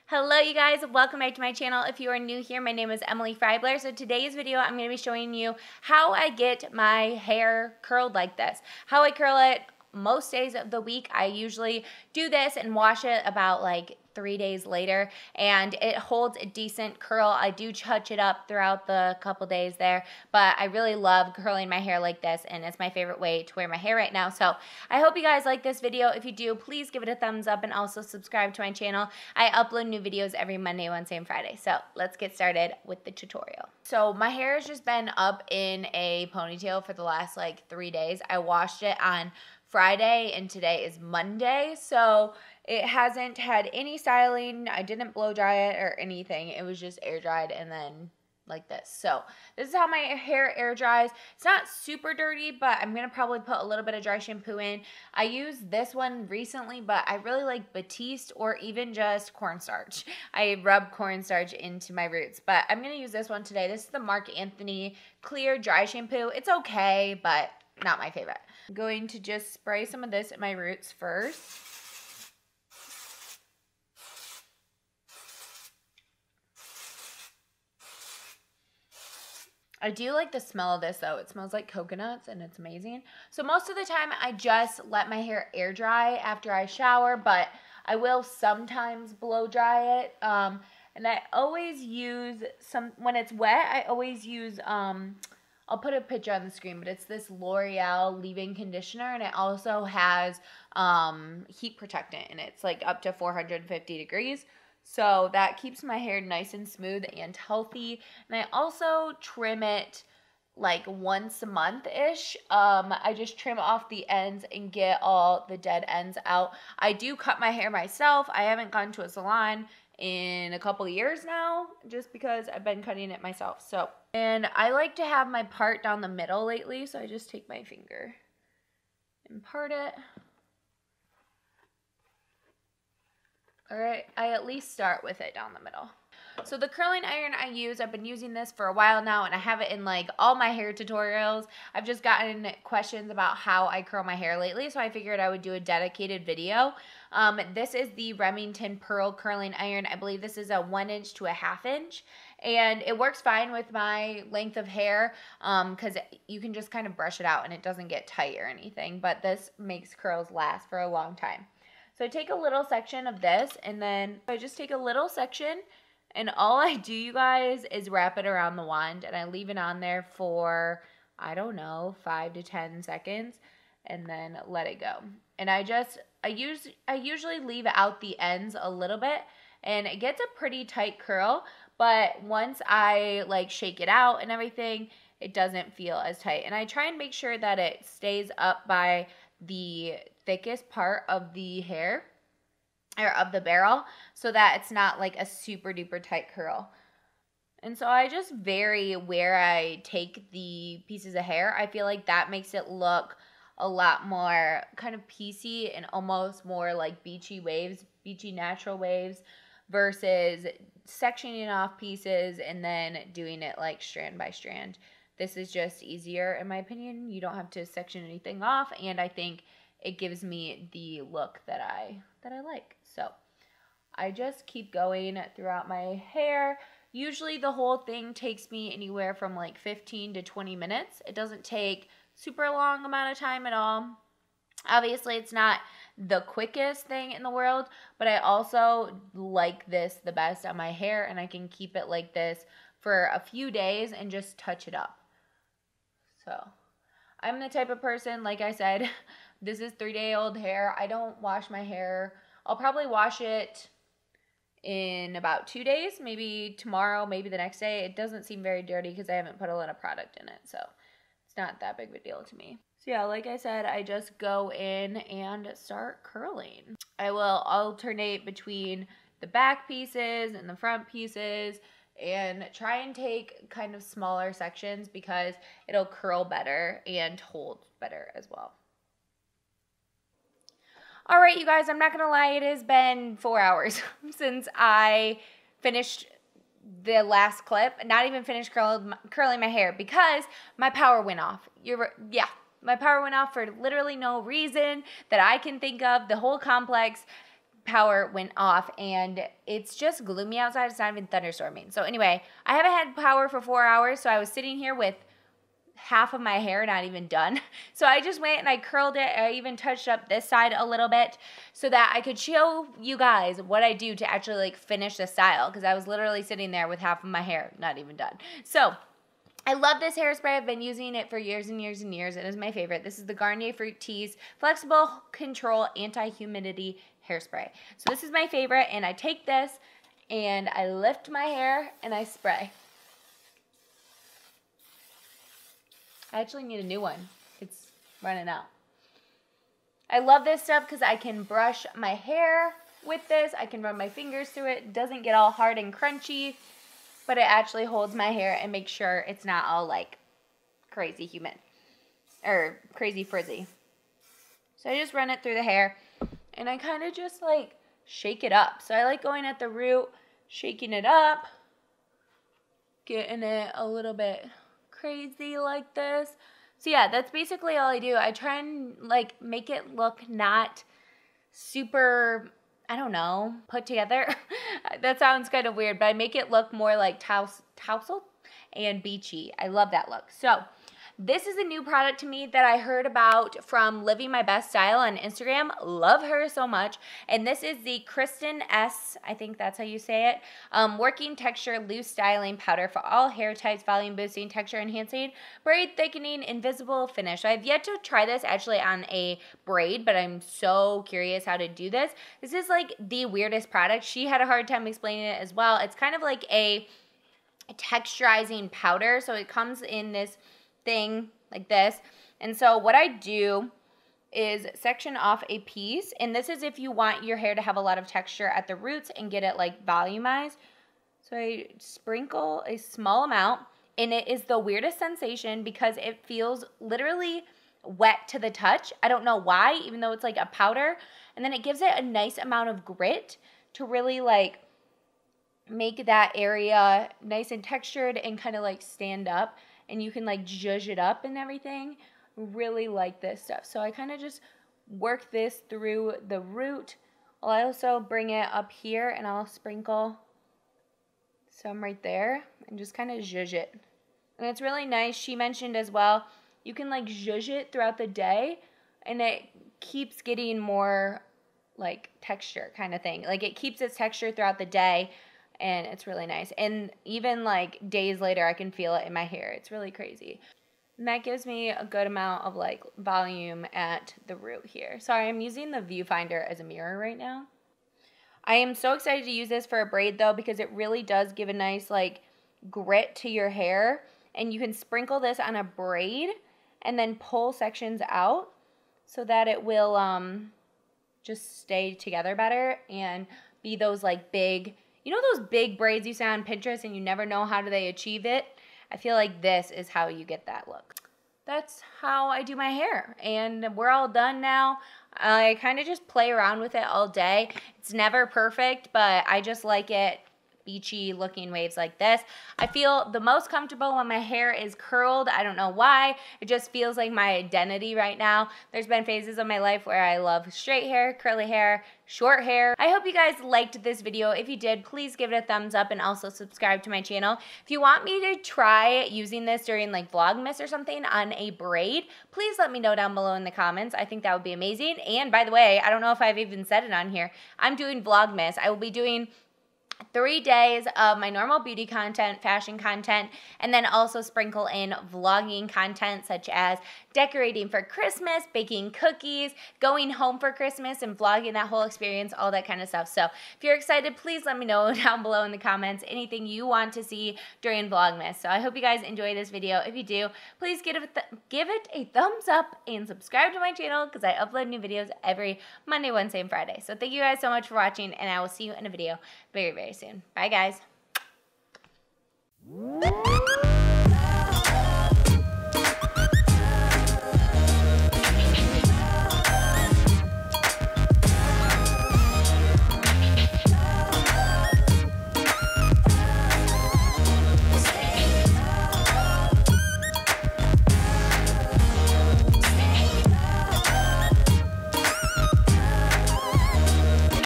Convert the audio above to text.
Hello you guys, welcome back to my channel. If you are new here, my name is Emily Freybler. So today's video, I'm going to be showing you how I get my hair curled like this. How I curl it most days of the week. I usually do this and wash it about like 3 days later, and it holds a decent curl. I do touch it up throughout the couple days there, but I really love curling my hair like this, and it's my favorite way to wear my hair right now. So I hope you guys like this video. If you do, please give it a thumbs up and also subscribe to my channel. I upload new videos every Monday, Wednesday, and Friday. So let's get started with the tutorial. So my hair has just been up in a ponytail for the last like 3 days. I washed it on Friday and today is Monday, so it hasn't had any styling. I didn't blow dry it or anything. It was just air dried and then like this. So this is how my hair air dries. It's not super dirty, but I'm going to probably put a little bit of dry shampoo in. I used this one recently, but I really like Batiste or even just cornstarch. I rub cornstarch into my roots, but I'm going to use this one today. This is the Marc Anthony Clear Dry Shampoo. It's okay, but not my favorite. I'm going to just spray some of this at my roots first. I do like the smell of this though. It smells like coconuts and it's amazing. So most of the time I just let my hair air dry after I shower, but I will sometimes blow dry it. And I always use when it's wet, I always use, I'll put a picture on the screen, but it's this L'Oreal leave-in conditioner, and it also has heat protectant in it. It's like up to 450 degrees. So that keeps my hair nice and smooth and healthy. And I also trim it like once a month-ish. I just trim off the ends and get all the dead ends out. I do cut my hair myself. I haven't gone to a salon in a couple years now, just because I've been cutting it myself. So, and I like to have my part down the middle lately, so I just take my finger and part it. All right, I at least start with it down the middle. So the curling iron I use, I've been using this for a while now, and I have it in like all my hair tutorials. I've just gotten questions about how I curl my hair lately, so I figured I would do a dedicated video. This is the Remington Pearl Curling Iron. I believe this is a 1 inch to a 1/2 inch, and it works fine with my length of hair because you can just kind of brush it out and it doesn't get tight or anything, but this makes curls last for a long time. So I take a little section of this, and then I just take a little section, and all I do, you guys, is wrap it around the wand, and I leave it on there for, I don't know, 5 to 10 seconds, and then let it go. And I usually leave out the ends a little bit, and it gets a pretty tight curl, but once I like shake it out and everything, it doesn't feel as tight. And I try and make sure that it stays up by the thickest part of the hair or of the barrel so that it's not like a super duper tight curl. And so I just vary where I take the pieces of hair. I feel like that makes it look a lot more kind of piecey and almost more like beachy waves, beachy natural waves, versus sectioning off pieces and then doing it like strand by strand. This is just easier in my opinion. You don't have to section anything off, and I think it gives me the look that I like. So I just keep going throughout my hair. Usually the whole thing takes me anywhere from like 15 to 20 minutes. It doesn't take super long amount of time at all. Obviously it's not the quickest thing in the world, but I also like this the best on my hair, and I can keep it like this for a few days and just touch it up. So I'm the type of person, like I said, this is 3-day-old hair. I don't wash my hair. I'll probably wash it in about 2 days, maybe tomorrow, maybe the next day. It doesn't seem very dirty because I haven't put a lot of product in it, so it's not that big of a deal to me. So yeah, like I said, I just go in and start curling. I will alternate between the back pieces and the front pieces, and try and take kind of smaller sections because it'll curl better and hold better as well. All right, you guys, I'm not gonna lie, it has been 4 hours since I finished the last clip, not even finished curling my hair because my power went off. My power went off for literally no reason that I can think of. The whole complex power went off, and it's just gloomy outside. It's not even thunderstorming. So anyway, I haven't had power for 4 hours, so I was sitting here with half of my hair not even done. So I just went and I curled it. I even touched up this side a little bit so that I could show you guys what I do to actually like finish the style, because I was literally sitting there with half of my hair not even done. So I love this hairspray. I've been using it for years and years and years. It is my favorite. This is the Garnier Fruit Tease Flexible Control Anti-Humidity Hairspray. So this is my favorite, and I take this and I lift my hair and I spray. I actually need a new one. It's running out. I love this stuff because I can brush my hair with this. I can run my fingers through it. It doesn't get all hard and crunchy, but it actually holds my hair and makes sure it's not all like crazy humid or crazy frizzy. So I just run it through the hair and I kind of just like shake it up. So I like going at the root, shaking it up, getting it a little bit crazy like this. So yeah, that's basically all I do. I try and like make it look not super, I don't know, put together. That sounds kind of weird, but I make it look more like tousled and beachy. I love that look. So this is a new product to me that I heard about from Living My Best Style on Instagram. Love her so much. And this is the Kristen S, I think that's how you say it, Working Texture Loose Styling Powder for all hair types, volume boosting, texture enhancing, braid thickening, invisible finish. So I've yet to try this actually on a braid, but I'm so curious how to do this. This is like the weirdest product. She had a hard time explaining it as well. It's kind of like a texturizing powder. So it comes in this thing like this, and so what I do is section off a piece, and this is if you want your hair to have a lot of texture at the roots and get it like volumized. So I sprinkle a small amount, and it is the weirdest sensation because it feels literally wet to the touch. I don't know why, even though it's like a powder, and then it gives it a nice amount of grit to really like make that area nice and textured and kind of like stand up. And you can like zhuzh it up and everything. Really like this stuff. So I kind of just work this through the root. I'll also bring it up here and I'll sprinkle some right there and just kind of zhuzh it. And it's really nice. She mentioned as well, you can like zhuzh it throughout the day and it keeps getting more like texture kind of thing. Like it keeps its texture throughout the day. And it's really nice. And even like days later, I can feel it in my hair. It's really crazy. And that gives me a good amount of like volume at the root here. Sorry, I'm using the viewfinder as a mirror right now. I am so excited to use this for a braid though, because it really does give a nice like grit to your hair. And you can sprinkle this on a braid and then pull sections out so that it will just stay together better and be those like big, you know those big braids you see on Pinterest and you never know how do they achieve it? I feel like this is how you get that look. That's how I do my hair. And we're all done now. I kind of just play around with it all day. It's never perfect, but I just like it beachy looking waves like this. I feel the most comfortable when my hair is curled. I don't know why. It just feels like my identity right now. There's been phases of my life where I love straight hair, curly hair, short hair. I hope you guys liked this video. If you did, please give it a thumbs up and also subscribe to my channel. If you want me to try using this during like Vlogmas or something on a braid, please let me know down below in the comments. I think that would be amazing. And by the way, I don't know if I've even said it on here, I'm doing Vlogmas. I will be doing 3 days of my normal beauty content, fashion content, and then also sprinkle in vlogging content such as decorating for Christmas, baking cookies, going home for Christmas, and vlogging that whole experience, all that kind of stuff. So if you're excited, please let me know down below in the comments anything you want to see during Vlogmas. So I hope you guys enjoy this video. If you do, please give it a thumbs up and subscribe to my channel because I upload new videos every Monday, Wednesday, and Friday. So thank you guys so much for watching, and I will see you in a video very, very soon. Bye, guys.